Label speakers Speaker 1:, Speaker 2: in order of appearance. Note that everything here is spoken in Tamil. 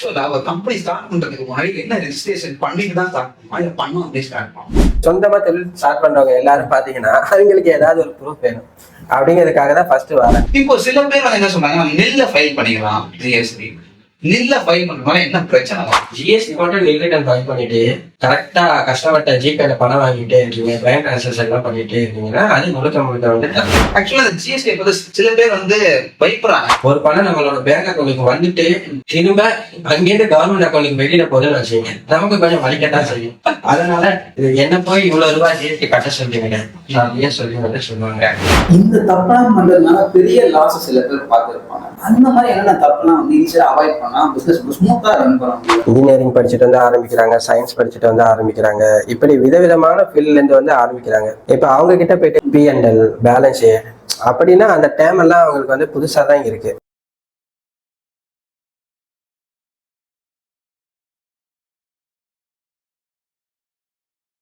Speaker 1: ஒரு கம்பெனி ஸ்டார்ட் பண்றதுக்கு முன்னாடி என்ன ரெஜிஸ்ட்ரேஷன் பண்ணிட்டு தான் ஸ்டார்ட் பண்ணுவோம், இதை பண்ணோம் அப்படியே ஸ்டார்ட் பண்ணுவோம்.
Speaker 2: சொந்தமா தொழில் ஸ்டார்ட் பண்றவங்க எல்லாரும் பாத்தீங்கன்னா அவங்களுக்கு ஏதாவது ஒரு ப்ரூஃப் வேணும் அப்படிங்கிறதுக்காக தான் ஃபர்ஸ்ட் வரேன்.
Speaker 1: இப்போ சில பேர் வந்து என்ன சொல்றாங்க, நெல்ல ஃபைல் பண்ணிக்கலாம் ஜிஎஸ்டி. நெல்ல ஃபைல் பண்றதுனால என்ன பிரச்சனை வரும்?
Speaker 2: ஜிஎஸ்டி மட்டும் நெல் ரிட்டர்ன் ஃபைல் பண்ணிட்டு கரெக்டா கஷ்டப்பட்ட ஜிபேல பணம் வாங்கிட்டே இருக்கீங்க, பேங்க் ட்ரான்சாக்ஷன் எல்லாம் பண்ணிட்டே இருக்கீங்கன்னா அது முழுக்க வந்து
Speaker 1: ஆக்சுவலா அந்த ஜிஎஸ்டி வந்து சில பேர் வந்து பயப்படுறாங்க.
Speaker 2: ஒரு பணம் நம்மளோட பேங்க் அக்கௌண்ட்டுக்கு வந்துட்டு திரும்ப அங்கேருந்து கவர்மெண்ட் அக்கௌண்ட்டுக்கு வெளியில போதுன்னு வச்சுக்கோங்க, நமக்கு கொஞ்சம் வலிக்கத்தான் செய்யும். அதனால இது என்ன போய் இவ்வளவு ரூபாய் ஜிஎஸ்டி கட்ட சொல்றீங்க அப்படின்னு சொல்லி வந்து சொல்லுவாங்க.
Speaker 3: இந்த தப்பெல்லாம் பண்றதுனால பெரிய லாஸ் சில பேர் பார்த்துருப்பாங்க. அந்த மாதிரி என்னென்ன தப்பெல்லாம் வந்து ஈஸியா அவாய்ட் பண்ணா பிசினஸ் ஸ்மூத்தா ரன் பண்ண முடியும்.
Speaker 2: இன்ஜினியரிங் படிச்சுட்டு வந்து ஆரம்பிக்கிறாங்க, சயின்ஸ் படிச்சுட்டு வந்து ஆரம்பிக்கிறாங்க, இப்படி விதவிதமான ஃபீல்ட்ல இருந்து வந்து ஆரம்பிக்கிறாங்க. இப்ப அவங்க கிட்ட போயிட்டு P&L பேலன்ஸ் அப்படின்னா அந்த டேம் எல்லாம் அவங்களுக்கு வந்து புதுசா தான் இருக்கு.